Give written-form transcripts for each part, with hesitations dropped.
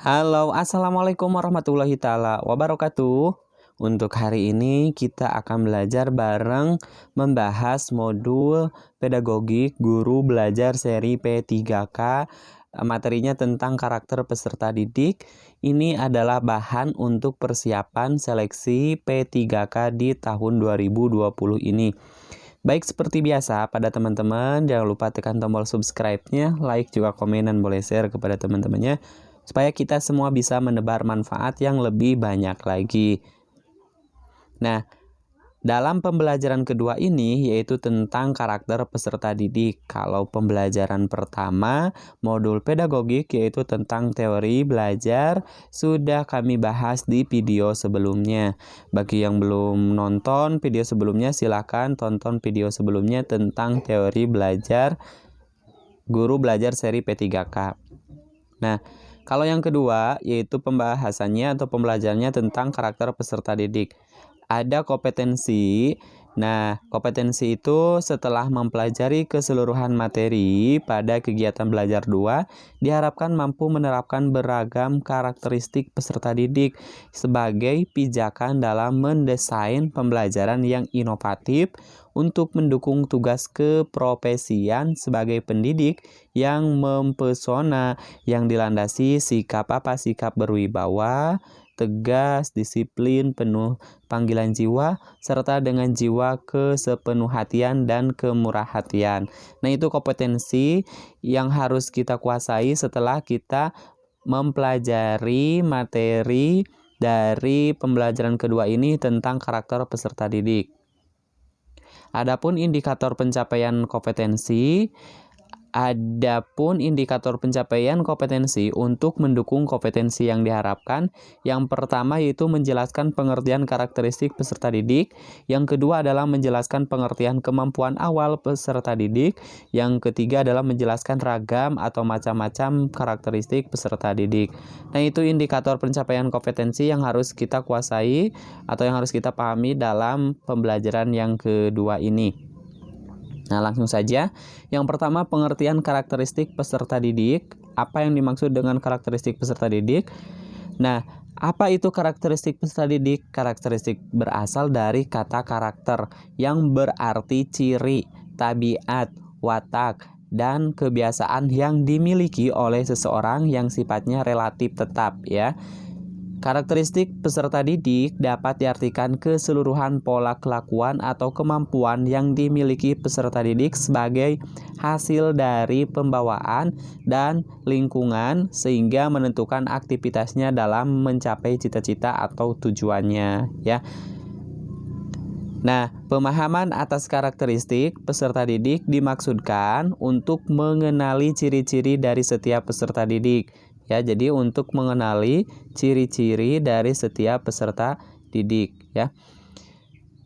Halo, Assalamualaikum warahmatullahi taala wabarakatuh. Untuk hari ini kita akan belajar bareng membahas modul pedagogik guru belajar seri P3K. Materinya tentang karakter peserta didik. Ini adalah bahan untuk persiapan seleksi P3K di tahun 2020 ini. Baik, seperti biasa pada teman-teman, jangan lupa tekan tombol subscribe-nya, like juga komen dan boleh share kepada teman-temannya supaya kita semua bisa menebar manfaat yang lebih banyak lagi. Nah, dalam pembelajaran kedua ini yaitu tentang karakter peserta didik. Kalau pembelajaran pertama, modul pedagogik yaitu tentang teori belajar, sudah kami bahas di video sebelumnya. Bagi yang belum nonton video sebelumnya, silakan tonton video sebelumnya tentang teori belajar, guru belajar seri P3K. Nah, kalau yang kedua, yaitu pembahasannya atau pembelajarannya tentang karakter peserta didik. Ada kompetensi. Nah, kompetensi itu setelah mempelajari keseluruhan materi pada kegiatan belajar 2, diharapkan mampu menerapkan beragam karakteristik peserta didik sebagai pijakan dalam mendesain pembelajaran yang inovatif untuk mendukung tugas keprofesian sebagai pendidik yang mempesona, yang dilandasi sikap berwibawa, tegas, disiplin, penuh panggilan jiwa, serta dengan jiwa kesepenuhhatian dan kemurah hatian. Nah, itu kompetensi yang harus kita kuasai setelah kita mempelajari materi dari pembelajaran kedua ini tentang karakter peserta didik. Adapun indikator pencapaian kompetensi, untuk mendukung kompetensi yang diharapkan, yang pertama yaitu menjelaskan pengertian karakteristik peserta didik, yang kedua adalah menjelaskan pengertian kemampuan awal peserta didik, yang ketiga adalah menjelaskan ragam atau macam-macam karakteristik peserta didik. Nah, itu indikator pencapaian kompetensi yang harus kita kuasai atau yang harus kita pahami dalam pembelajaran yang kedua ini. Nah, langsung saja. Yang pertama, pengertian karakteristik peserta didik. Apa yang dimaksud dengan karakteristik peserta didik? Nah, apa itu karakteristik peserta didik? Karakteristik berasal dari kata karakter yang berarti ciri, tabiat, watak, dan kebiasaan yang dimiliki oleh seseorang yang sifatnya relatif tetap, ya. Karakteristik peserta didik dapat diartikan keseluruhan pola kelakuan atau kemampuan yang dimiliki peserta didik sebagai hasil dari pembawaan dan lingkungan sehingga menentukan aktivitasnya dalam mencapai cita-cita atau tujuannya, ya. Nah, pemahaman atas karakteristik peserta didik dimaksudkan untuk mengenali ciri-ciri dari setiap peserta didik. Ya, jadi untuk mengenali ciri-ciri dari setiap peserta didik, ya,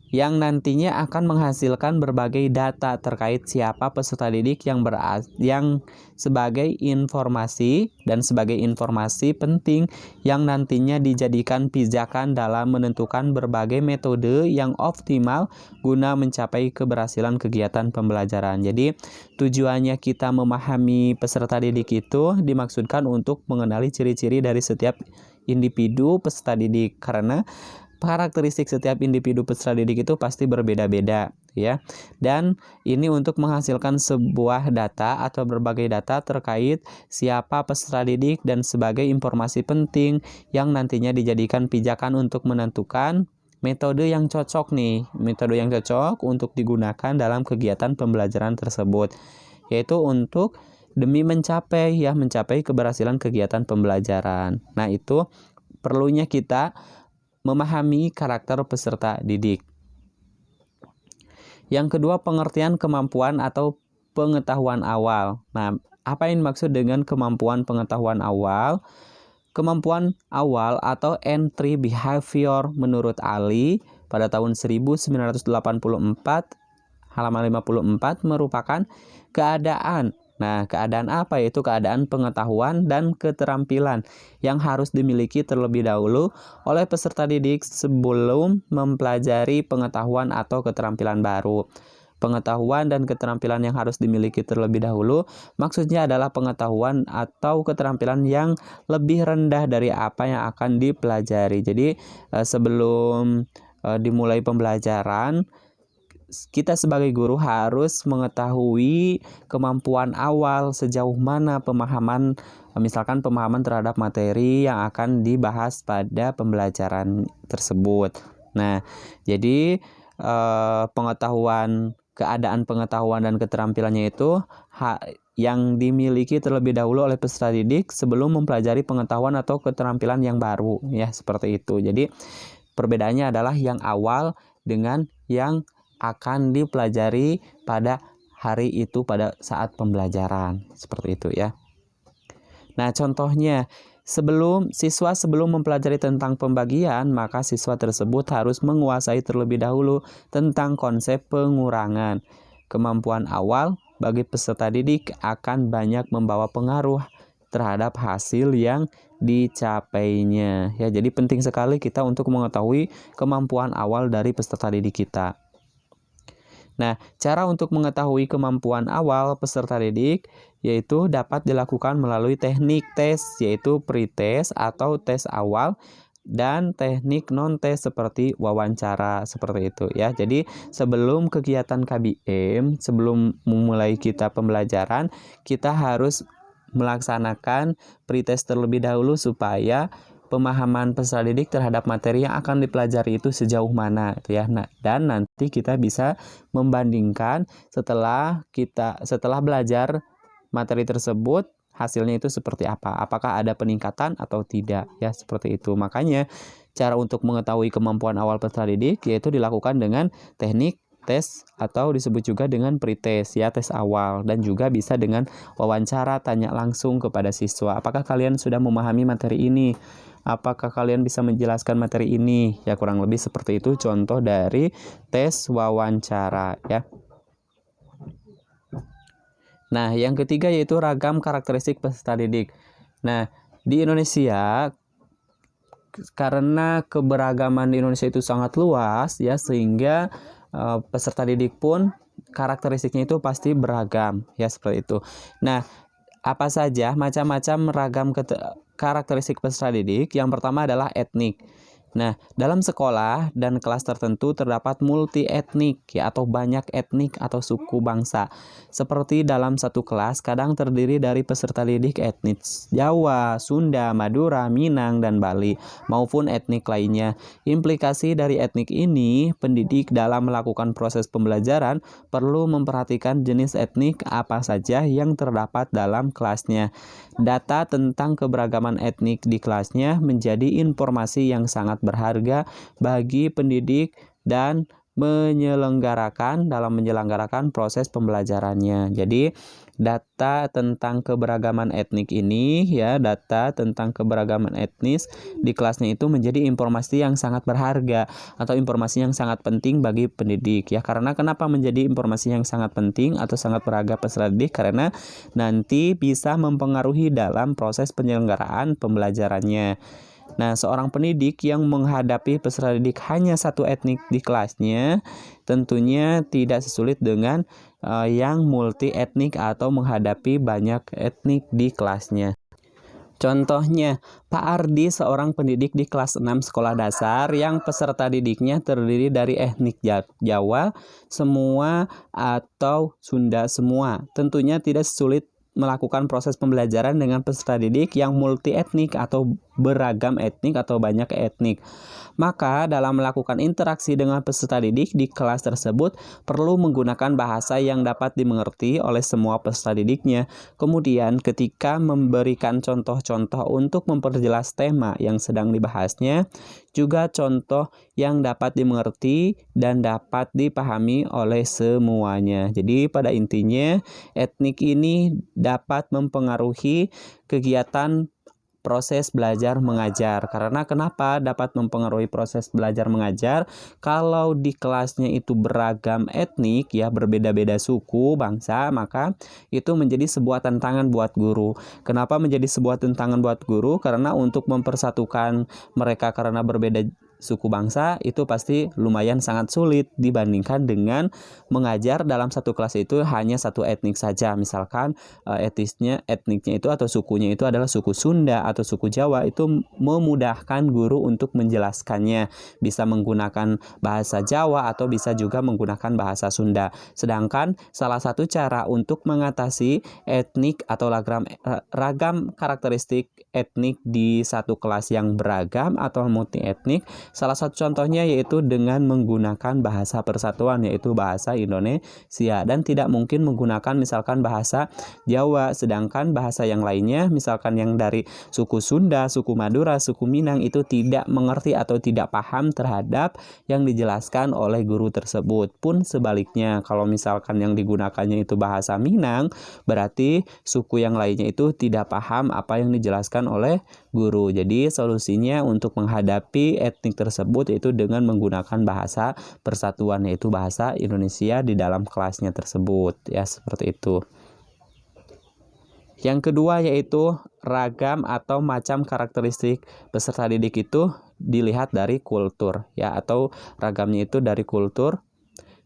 yang nantinya akan menghasilkan berbagai data terkait siapa peserta didik yang sebagai informasi dan sebagai informasi penting yang nantinya dijadikan pijakan dalam menentukan berbagai metode yang optimal guna mencapai keberhasilan kegiatan pembelajaran. Jadi, tujuannya kita memahami peserta didik itu dimaksudkan untuk mengenali ciri-ciri dari setiap individu peserta didik, karena karakteristik setiap individu peserta didik itu pasti berbeda-beda, ya. Dan ini untuk menghasilkan sebuah data atau berbagai data terkait siapa peserta didik dan sebagai informasi penting yang nantinya dijadikan pijakan untuk menentukan metode yang cocok untuk digunakan dalam kegiatan pembelajaran tersebut, yaitu untuk demi mencapai keberhasilan kegiatan pembelajaran. Nah, itu perlunya kita memahami karakter peserta didik. Yang kedua, pengertian kemampuan atau pengetahuan awal. Nah, apa yang dimaksud dengan kemampuan pengetahuan awal? Kemampuan awal atau entry behavior menurut Ali pada tahun 1984 halaman 54 merupakan keadaan. Nah, keadaan apa? Yaitu keadaan pengetahuan dan keterampilan yang harus dimiliki terlebih dahulu oleh peserta didik sebelum mempelajari pengetahuan atau keterampilan baru. Pengetahuan dan keterampilan yang harus dimiliki terlebih dahulu, maksudnya adalah pengetahuan atau keterampilan yang lebih rendah dari apa yang akan dipelajari. Jadi sebelum dimulai pembelajaran, kita sebagai guru harus mengetahui kemampuan awal sejauh mana pemahaman, misalkan pemahaman terhadap materi yang akan dibahas pada pembelajaran tersebut. Nah, jadi keadaan pengetahuan dan keterampilannya itu yang dimiliki terlebih dahulu oleh peserta didik sebelum mempelajari pengetahuan atau keterampilan yang baru, ya seperti itu. Jadi perbedaannya adalah yang awal dengan yang akan dipelajari pada hari itu, pada saat pembelajaran, seperti itu ya. Nah, contohnya sebelum mempelajari tentang pembagian, maka siswa tersebut harus menguasai terlebih dahulu tentang konsep pengurangan. Kemampuan awal bagi peserta didik akan banyak membawa pengaruh terhadap hasil yang dicapainya. Ya, jadi penting sekali kita untuk mengetahui kemampuan awal dari peserta didik kita. Nah, cara untuk mengetahui kemampuan awal peserta didik yaitu dapat dilakukan melalui teknik tes, yaitu pretest atau tes awal, dan teknik non-tes seperti wawancara, seperti itu ya. Jadi sebelum kegiatan KBM, sebelum memulai kita pembelajaran, kita harus melaksanakan pretest terlebih dahulu supaya pemahaman peserta didik terhadap materi yang akan dipelajari itu sejauh mana gitu ya. Nah, dan nanti kita bisa membandingkan setelah belajar materi tersebut, hasilnya itu seperti apa, apakah ada peningkatan atau tidak ya, seperti itu. Makanya cara untuk mengetahui kemampuan awal peserta didik yaitu dilakukan dengan teknik tes atau disebut juga dengan pretest ya, tes awal, dan juga bisa dengan wawancara tanya langsung kepada siswa. Apakah kalian sudah memahami materi ini? Apakah kalian bisa menjelaskan materi ini? Ya, kurang lebih seperti itu contoh dari tes wawancara ya. Nah, yang ketiga yaitu ragam karakteristik peserta didik. Nah, di Indonesia karena keberagaman di Indonesia itu sangat luas ya, sehingga peserta didik pun karakteristiknya itu pasti beragam ya, seperti itu. Nah, apa saja macam-macam ragam karakteristik peserta didik? Yang pertama adalah etnik. Nah, dalam sekolah dan kelas tertentu terdapat multi etnik ya, atau banyak etnik atau suku bangsa. Seperti dalam satu kelas kadang terdiri dari peserta didik etnis Jawa, Sunda, Madura, Minang, dan Bali maupun etnik lainnya. Implikasi dari etnik ini, pendidik dalam melakukan proses pembelajaran perlu memperhatikan jenis etnik apa saja yang terdapat dalam kelasnya. Data tentang keberagaman etnik di kelasnya menjadi informasi yang sangat berharga bagi pendidik dan menyelenggarakan proses pembelajarannya. Jadi data tentang keberagaman etnik ini ya, data tentang keberagaman etnis di kelasnya itu menjadi informasi yang sangat berharga atau informasi yang sangat penting bagi pendidik ya. Karena kenapa menjadi informasi yang sangat penting atau sangat berharga peserta didik? Karena nanti bisa mempengaruhi dalam proses penyelenggaraan pembelajarannya. Nah, seorang pendidik yang menghadapi peserta didik hanya satu etnik di kelasnya tentunya tidak sesulit dengan yang multi etnik atau menghadapi banyak etnik di kelasnya. Contohnya, Pak Ardi seorang pendidik di kelas 6 sekolah dasar yang peserta didiknya terdiri dari etnik Jawa semua atau Sunda semua. Tentunya tidak sulit melakukan proses pembelajaran dengan peserta didik yang multi etnik atau beragam etnik atau banyak etnik. Maka dalam melakukan interaksi dengan peserta didik di kelas tersebut perlu menggunakan bahasa yang dapat dimengerti oleh semua peserta didiknya. Kemudian ketika memberikan contoh-contoh untuk memperjelas tema yang sedang dibahasnya, juga contoh yang dapat dimengerti dan dapat dipahami oleh semuanya. Jadi pada intinya etnik ini dapat mempengaruhi kegiatan proses belajar mengajar. Karena kenapa dapat mempengaruhi proses belajar mengajar? Kalau di kelasnya itu beragam etnik ya, berbeda-beda suku, bangsa, maka itu menjadi sebuah tantangan buat guru. Kenapa menjadi sebuah tantangan buat guru? Karena untuk mempersatukan mereka karena berbeda suku bangsa itu pasti lumayan sangat sulit dibandingkan dengan mengajar dalam satu kelas itu hanya satu etnik saja. Misalkan etniknya itu atau sukunya itu adalah suku Sunda atau suku Jawa, itu memudahkan guru untuk menjelaskannya. Bisa menggunakan bahasa Jawa atau bisa juga menggunakan bahasa Sunda. Sedangkan salah satu cara untuk mengatasi etnik atau ragam karakteristik etnik di satu kelas yang beragam atau multi etnik, salah satu contohnya yaitu dengan menggunakan bahasa persatuan, yaitu bahasa Indonesia, dan tidak mungkin menggunakan misalkan bahasa Jawa, sedangkan bahasa yang lainnya misalkan yang dari suku Sunda, suku Madura, suku Minang itu tidak mengerti atau tidak paham terhadap yang dijelaskan oleh guru tersebut. Pun sebaliknya, kalau misalkan yang digunakannya itu bahasa Minang, berarti suku yang lainnya itu tidak paham apa yang dijelaskan oleh guru. Jadi solusinya untuk menghadapi etnik tersebut yaitu dengan menggunakan bahasa persatuan, yaitu bahasa Indonesia di dalam kelasnya tersebut, ya seperti itu. Yang kedua yaitu ragam atau macam karakteristik peserta didik itu dilihat dari kultur, ya, atau ragamnya itu dari kultur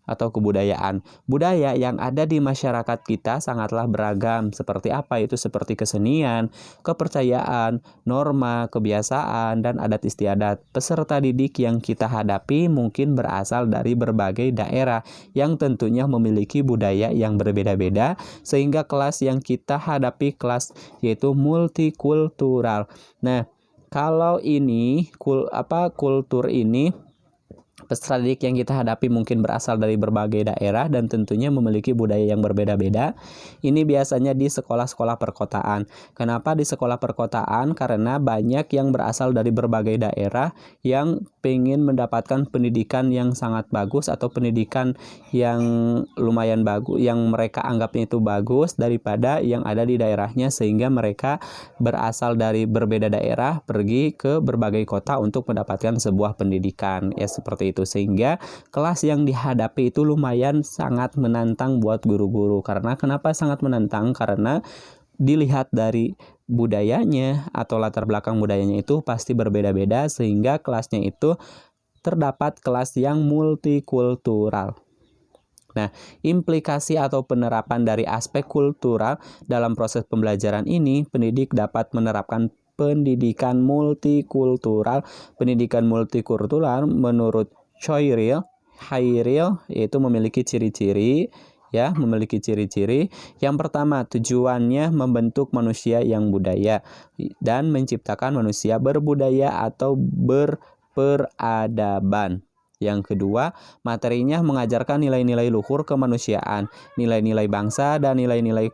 atau kebudayaan. Budaya yang ada di masyarakat kita sangatlah beragam. Seperti apa itu? Seperti kesenian, kepercayaan, norma, kebiasaan, dan adat istiadat. Peserta didik yang kita hadapi mungkin berasal dari berbagai daerah yang tentunya memiliki budaya yang berbeda-beda, sehingga kelas yang kita hadapi kelas yaitu multikultural. Nah, kalau ini kultur ini, peserta didik yang kita hadapi mungkin berasal dari berbagai daerah dan tentunya memiliki budaya yang berbeda-beda. Ini biasanya di sekolah-sekolah perkotaan. Kenapa di sekolah perkotaan? Karena banyak yang berasal dari berbagai daerah yang ingin mendapatkan pendidikan yang sangat bagus atau pendidikan yang lumayan bagus, yang mereka anggapnya itu bagus daripada yang ada di daerahnya, sehingga mereka berasal dari berbeda daerah pergi ke berbagai kota untuk mendapatkan sebuah pendidikan, ya seperti itu. Sehingga kelas yang dihadapi itu lumayan sangat menantang buat guru-guru. Karena kenapa sangat menantang? Karena dilihat dari budayanya atau latar belakang budayanya itu pasti berbeda-beda, sehingga kelasnya itu terdapat kelas yang multikultural. Nah, implikasi atau penerapan dari aspek kultural dalam proses pembelajaran ini, pendidik dapat menerapkan pendidikan multikultural. Pendidikan multikultural menurut Hairil yaitu memiliki ciri-ciri, ya, memiliki ciri-ciri. Yang pertama, tujuannya membentuk manusia yang budaya dan menciptakan manusia berbudaya atau berperadaban. Yang kedua, materinya mengajarkan nilai-nilai luhur kemanusiaan, nilai-nilai bangsa, dan nilai-nilai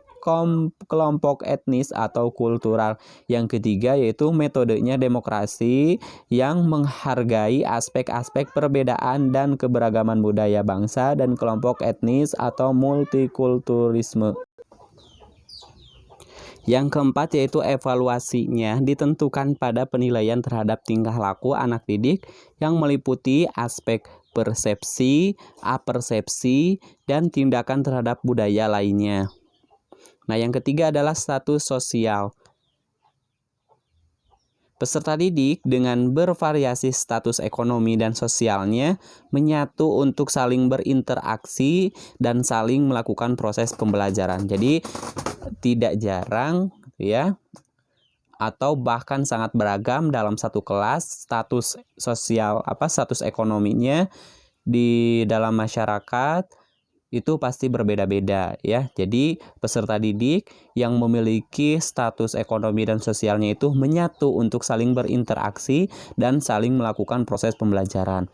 kelompok etnis atau kultural. Yang ketiga yaitu metodenya demokrasi yang menghargai aspek-aspek perbedaan dan keberagaman budaya bangsa dan kelompok etnis atau multikulturalisme. Yang keempat yaitu evaluasinya ditentukan pada penilaian terhadap tingkah laku anak didik yang meliputi aspek persepsi, apersepsi, dan tindakan terhadap budaya lainnya. Nah, yang ketiga adalah status sosial. Peserta didik dengan bervariasi status ekonomi dan sosialnya menyatu untuk saling berinteraksi dan saling melakukan proses pembelajaran. Jadi tidak jarang, ya, atau bahkan sangat beragam dalam satu kelas status sosial status ekonominya di dalam masyarakat itu pasti berbeda-beda, ya. Jadi peserta didik yang memiliki status ekonomi dan sosialnya itu menyatu untuk saling berinteraksi dan saling melakukan proses pembelajaran.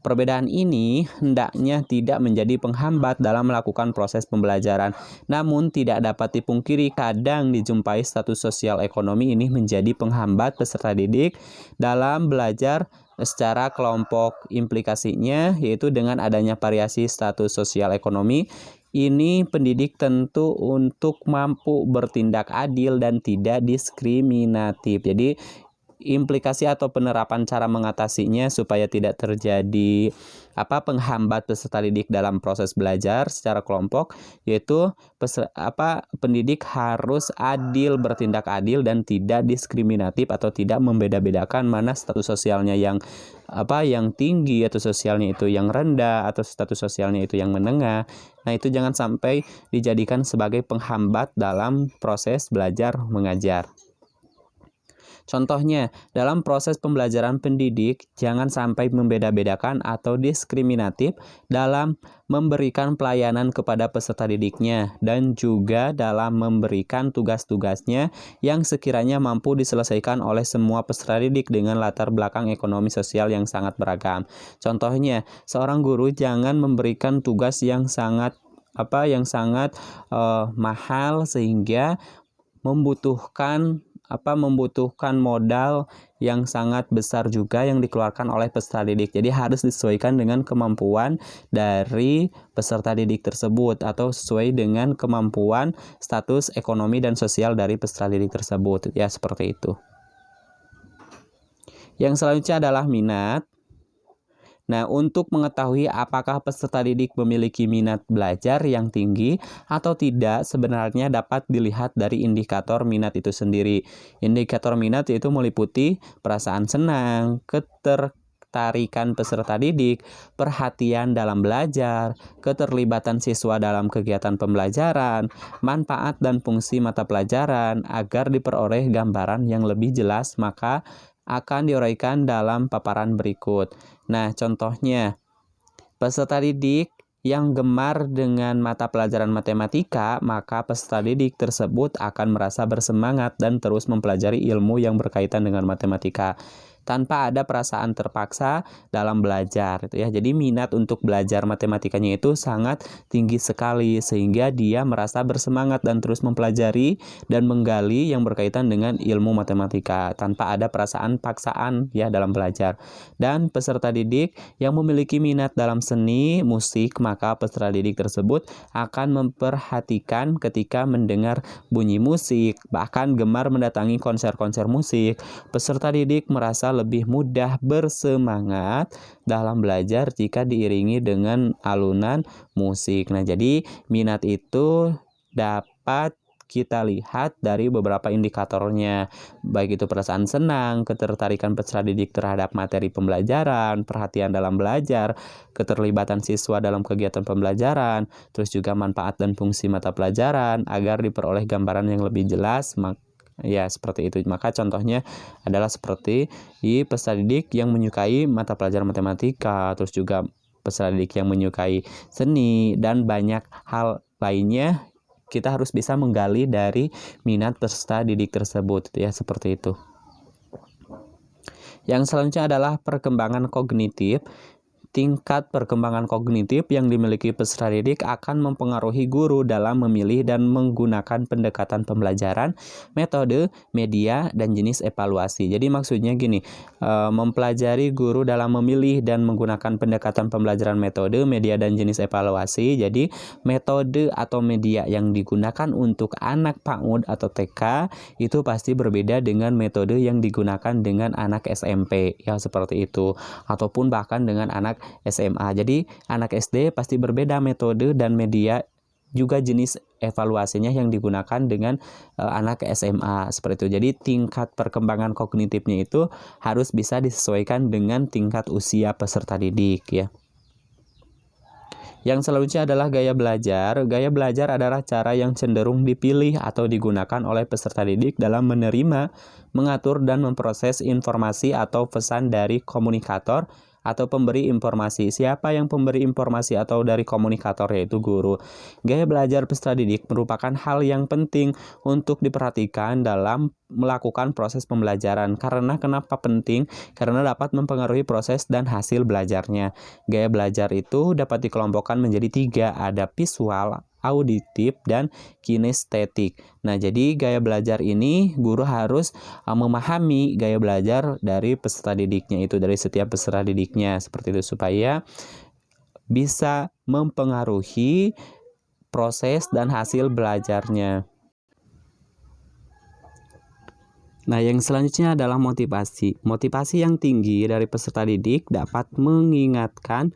Perbedaan ini hendaknya tidak menjadi penghambat dalam melakukan proses pembelajaran. Namun tidak dapat dipungkiri kadang dijumpai status sosial ekonomi ini menjadi penghambat peserta didik dalam belajar secara kelompok. Implikasinya yaitu dengan adanya variasi status sosial ekonomi ini, pendidik tentu untuk mampu bertindak adil dan tidak diskriminatif. Jadi implikasi atau penerapan cara mengatasinya supaya tidak terjadi penghambat peserta didik dalam proses belajar secara kelompok, yaitu pendidik harus bertindak adil dan tidak diskriminatif atau tidak membeda-bedakan mana status sosialnya yang tinggi atau sosialnya itu yang rendah atau status sosialnya itu yang menengah. Nah, itu jangan sampai dijadikan sebagai penghambat dalam proses belajar mengajar. Contohnya, dalam proses pembelajaran pendidik, jangan sampai membeda-bedakan atau diskriminatif dalam memberikan pelayanan kepada peserta didiknya dan juga dalam memberikan tugas-tugasnya yang sekiranya mampu diselesaikan oleh semua peserta didik dengan latar belakang ekonomi sosial yang sangat beragam. Contohnya, seorang guru jangan memberikan tugas yang sangat mahal sehingga membutuhkan modal yang sangat besar juga yang dikeluarkan oleh peserta didik. Jadi harus disesuaikan dengan kemampuan dari peserta didik tersebut atau sesuai dengan kemampuan status ekonomi dan sosial dari peserta didik tersebut. Ya, seperti itu. Yang selanjutnya adalah minat. Nah, untuk mengetahui apakah peserta didik memiliki minat belajar yang tinggi atau tidak, sebenarnya dapat dilihat dari indikator minat itu sendiri. Indikator minat itu meliputi perasaan senang, ketertarikan peserta didik, perhatian dalam belajar, keterlibatan siswa dalam kegiatan pembelajaran, manfaat dan fungsi mata pelajaran. Agar diperoleh gambaran yang lebih jelas, maka akan diuraikan dalam paparan berikut. Nah, contohnya, peserta didik yang gemar dengan mata pelajaran matematika, maka peserta didik tersebut akan merasa bersemangat dan terus mempelajari ilmu yang berkaitan dengan matematika tanpa ada perasaan terpaksa dalam belajar ya. Jadi minat untuk belajar matematikanya itu sangat tinggi sekali sehingga dia merasa bersemangat dan terus mempelajari dan menggali yang berkaitan dengan ilmu matematika tanpa ada perasaan paksaan ya dalam belajar. Dan peserta didik yang memiliki minat dalam seni, musik, maka peserta didik tersebut akan memperhatikan ketika mendengar bunyi musik, bahkan gemar mendatangi konser-konser musik. Peserta didik merasa lebih mudah bersemangat dalam belajar jika diiringi dengan alunan musik. Nah, jadi minat itu dapat kita lihat dari beberapa indikatornya, baik itu perasaan senang, ketertarikan peserta didik terhadap materi pembelajaran, perhatian dalam belajar, keterlibatan siswa dalam kegiatan pembelajaran, terus juga manfaat dan fungsi mata pelajaran agar diperoleh gambaran yang lebih jelas. Ya, seperti itu. Maka contohnya adalah seperti peserta didik yang menyukai mata pelajaran matematika, terus juga peserta didik yang menyukai seni, dan banyak hal lainnya. Kita harus bisa menggali dari minat peserta didik tersebut, ya, seperti itu. Yang selanjutnya adalah perkembangan kognitif. Tingkat perkembangan kognitif yang dimiliki peserta didik akan mempengaruhi guru dalam memilih dan menggunakan pendekatan pembelajaran, metode, media, dan jenis evaluasi. Jadi maksudnya gini, mempelajari guru dalam memilih dan menggunakan pendekatan pembelajaran, metode, media, dan jenis evaluasi. Jadi metode atau media yang digunakan untuk anak PAUD atau TK itu pasti berbeda dengan metode yang digunakan dengan anak SMP, ya seperti itu, ataupun bahkan dengan anak SMA. Jadi anak SD pasti berbeda metode dan media juga jenis evaluasinya yang digunakan dengan anak SMA seperti itu. Jadi tingkat perkembangan kognitifnya itu harus bisa disesuaikan dengan tingkat usia peserta didik ya. Yang selanjutnya adalah gaya belajar. Gaya belajar adalah cara yang cenderung dipilih atau digunakan oleh peserta didik dalam menerima, mengatur, dan memproses informasi atau pesan dari komunikator atau pemberi informasi. Siapa yang pemberi informasi atau dari komunikator, yaitu guru. Gaya belajar peserta didik merupakan hal yang penting untuk diperhatikan dalam melakukan proses pembelajaran. Karena kenapa penting? Karena dapat mempengaruhi proses dan hasil belajarnya. Gaya belajar itu dapat dikelompokkan menjadi 3, ada visual, auditif, dan kinestetik. Nah, jadi gaya belajar ini guru harus memahami gaya belajar dari peserta didiknya itu, dari setiap peserta didiknya, seperti itu, supaya bisa mempengaruhi proses dan hasil belajarnya. Nah, yang selanjutnya adalah motivasi. Motivasi yang tinggi dari peserta didik dapat mengingatkan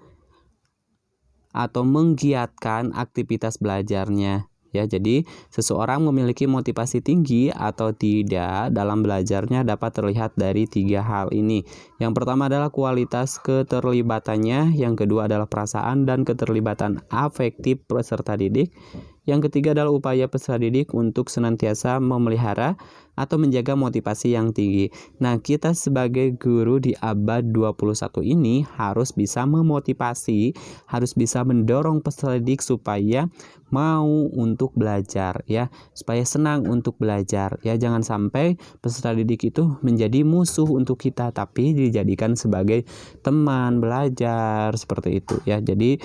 atau menggiatkan aktivitas belajarnya. Ya, jadi seseorang memiliki motivasi tinggi atau tidak dalam belajarnya dapat terlihat dari 3 hal ini. Yang pertama adalah kualitas keterlibatannya, yang kedua adalah perasaan dan keterlibatan afektif peserta didik. Yang ketiga adalah upaya peserta didik untuk senantiasa memelihara atau menjaga motivasi yang tinggi. Nah, kita sebagai guru di abad 21 ini harus bisa memotivasi, harus bisa mendorong peserta didik supaya mau untuk belajar ya, supaya senang untuk belajar ya. Jangan sampai peserta didik itu menjadi musuh untuk kita, tapi dijadikan sebagai teman belajar seperti itu ya. Jadi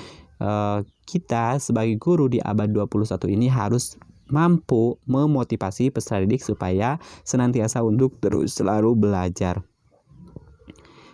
kita sebagai guru di abad 21 ini harus mampu memotivasi peserta didik supaya senantiasa untuk terus selalu belajar.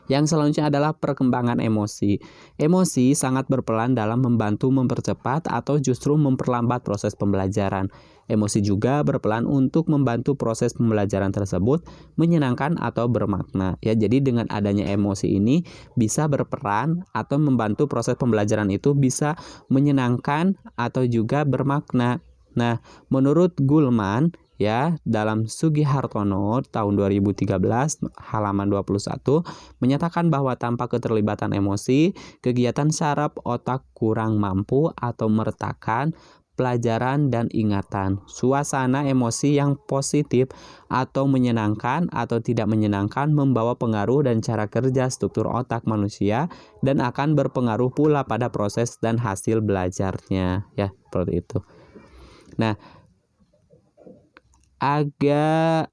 Yang selanjutnya adalah perkembangan emosi. Emosi sangat berperan dalam membantu mempercepat atau justru memperlambat proses pembelajaran. Emosi juga berperan untuk membantu proses pembelajaran tersebut menyenangkan atau bermakna. Ya, jadi dengan adanya emosi ini bisa berperan atau membantu proses pembelajaran itu bisa menyenangkan atau juga bermakna. Nah, menurut Gulman ya, dalam Sugihartono tahun 2013 halaman 21 menyatakan bahwa tanpa keterlibatan emosi, kegiatan saraf otak kurang mampu atau meretakkan pelajaran dan ingatan. Suasana emosi yang positif atau menyenangkan atau tidak menyenangkan membawa pengaruh dan cara kerja struktur otak manusia dan akan berpengaruh pula pada proses dan hasil belajarnya ya, seperti itu. Nah,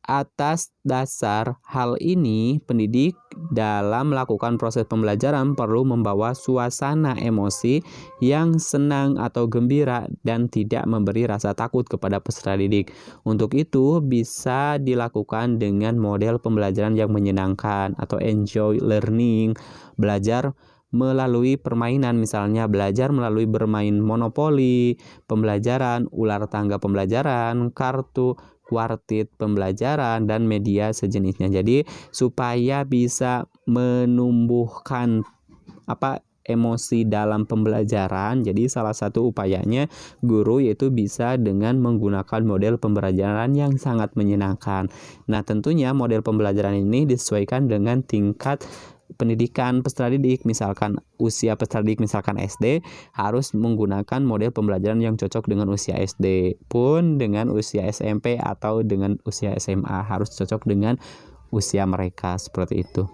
atas dasar hal ini, pendidik dalam melakukan proses pembelajaran perlu membawa suasana emosi yang senang atau gembira dan tidak memberi rasa takut kepada peserta didik. Untuk itu, bisa dilakukan dengan model pembelajaran yang menyenangkan atau enjoy learning, belajar melalui permainan, misalnya belajar melalui bermain monopoli, pembelajaran, ular tangga pembelajaran, kartu kuartit pembelajaran, dan media sejenisnya. Jadi supaya bisa menumbuhkan emosi dalam pembelajaran. Jadi salah satu upayanya guru yaitu bisa dengan menggunakan model pembelajaran yang sangat menyenangkan. Nah, tentunya model pembelajaran ini disesuaikan dengan tingkat pendidikan peserta didik. Misalkan usia peserta didik misalkan SD, harus menggunakan model pembelajaran yang cocok dengan usia SD, pun dengan usia SMP atau dengan usia SMA harus cocok dengan usia mereka, seperti itu.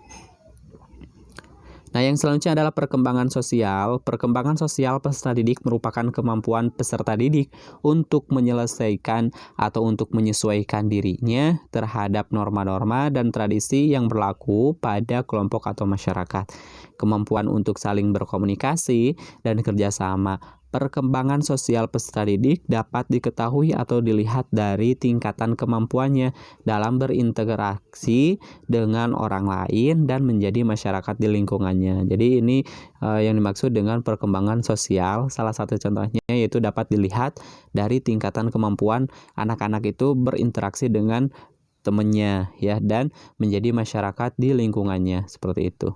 Nah, yang selanjutnya adalah perkembangan sosial. Perkembangan sosial peserta didik merupakan kemampuan peserta didik untuk menyelesaikan atau untuk menyesuaikan dirinya terhadap norma-norma dan tradisi yang berlaku pada kelompok atau masyarakat. Kemampuan untuk saling berkomunikasi dan kerjasama. Perkembangan sosial peserta didik dapat diketahui atau dilihat dari tingkatan kemampuannya dalam berinteraksi dengan orang lain dan menjadi masyarakat di lingkungannya. Jadi ini yang dimaksud dengan perkembangan sosial. Salah satu contohnya yaitu dapat dilihat dari tingkatan kemampuan anak-anak itu berinteraksi dengan temannya ya, dan menjadi masyarakat di lingkungannya, seperti itu.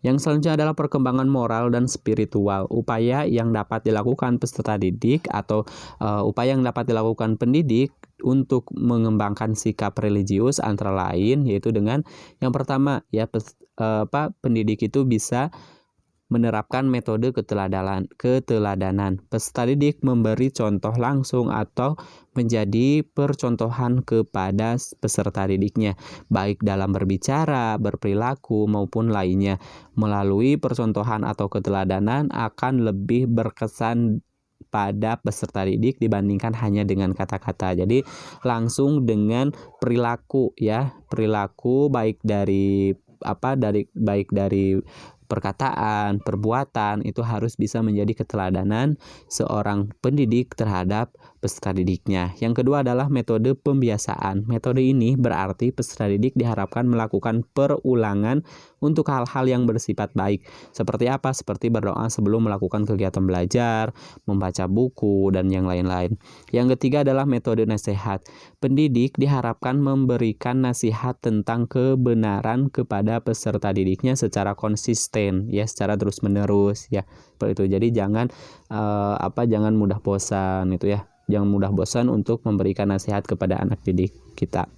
Yang selanjutnya adalah perkembangan moral dan spiritual. Upaya yang dapat dilakukan peserta didik atau upaya yang dapat dilakukan pendidik untuk mengembangkan sikap religius antara lain yaitu dengan yang pertama ya, pendidik itu bisa menerapkan metode keteladanan. Peserta didik memberi contoh langsung atau menjadi percontohan kepada peserta didiknya, baik dalam berbicara, berperilaku, maupun lainnya. Melalui percontohan atau keteladanan akan lebih berkesan pada peserta didik dibandingkan hanya dengan kata-kata. Jadi langsung dengan perilaku ya, perilaku baik dari perkataan, perbuatan itu harus bisa menjadi keteladanan seorang pendidik terhadap peserta didiknya. Yang kedua adalah metode pembiasaan. Metode ini berarti peserta didik diharapkan melakukan perulangan untuk hal-hal yang bersifat baik. Seperti apa? Seperti berdoa sebelum melakukan kegiatan belajar, membaca buku, dan yang lain-lain. Yang ketiga adalah metode nasihat. Pendidik diharapkan memberikan nasihat tentang kebenaran kepada peserta didiknya secara konsisten, ya, secara terus-menerus, ya. Seperti itu. Jadi jangan mudah bosan itu ya. Jangan mudah bosan untuk memberikan nasihat kepada anak didik kita.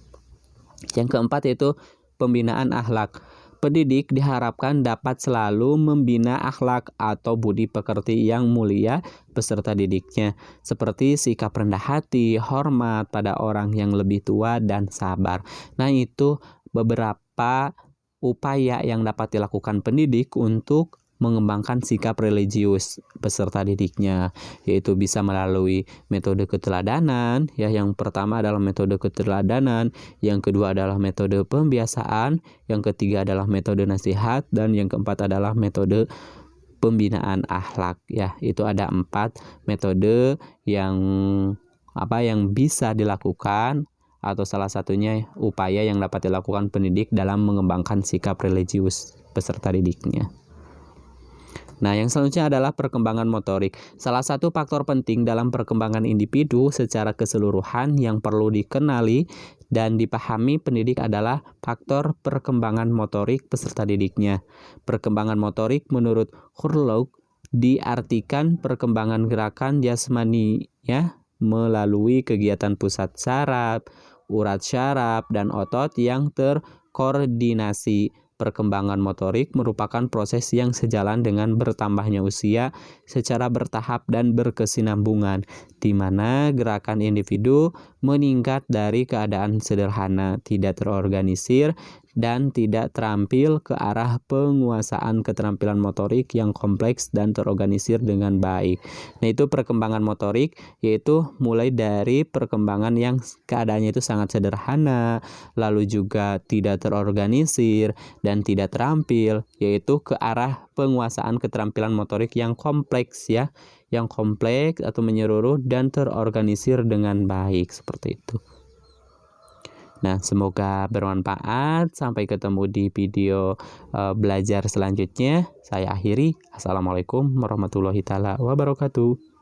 Yang keempat yaitu pembinaan akhlak. Pendidik diharapkan dapat selalu membina akhlak atau budi pekerti yang mulia peserta didiknya, seperti sikap rendah hati, hormat pada orang yang lebih tua, dan sabar. Nah, itu beberapa upaya yang dapat dilakukan pendidik untuk mengembangkan sikap religius peserta didiknya, yaitu bisa melalui metode keteladanan, ya. Yang pertama adalah metode keteladanan, yang kedua adalah metode pembiasaan, yang ketiga adalah metode nasihat, dan yang keempat adalah metode pembinaan akhlak, ya. Itu ada 4 metode yang bisa dilakukan, atau salah satunya upaya yang dapat dilakukan pendidik dalam mengembangkan sikap religius peserta didiknya. Nah, yang selanjutnya adalah perkembangan motorik. Salah satu faktor penting dalam perkembangan individu secara keseluruhan yang perlu dikenali dan dipahami pendidik adalah faktor perkembangan motorik peserta didiknya. Perkembangan motorik menurut Hurlock diartikan perkembangan gerakan jasmani, ya, melalui kegiatan pusat saraf, urat syaraf, dan otot yang terkoordinasi. Perkembangan motorik merupakan proses yang sejalan dengan bertambahnya usia secara bertahap dan berkesinambungan, di mana gerakan individu meningkat dari keadaan sederhana, tidak terorganisir, dan tidak terampil ke arah penguasaan keterampilan motorik yang kompleks dan terorganisir dengan baik. Nah, itu perkembangan motorik, yaitu mulai dari perkembangan yang keadaannya itu sangat sederhana, lalu juga tidak terorganisir dan tidak terampil, yaitu ke arah penguasaan keterampilan motorik yang kompleks, ya, yang kompleks atau menyeluruh dan terorganisir dengan baik, seperti itu. Nah, semoga bermanfaat. Sampai ketemu di video belajar selanjutnya. Saya akhiri. Assalamualaikum warahmatullahi wabarakatuh.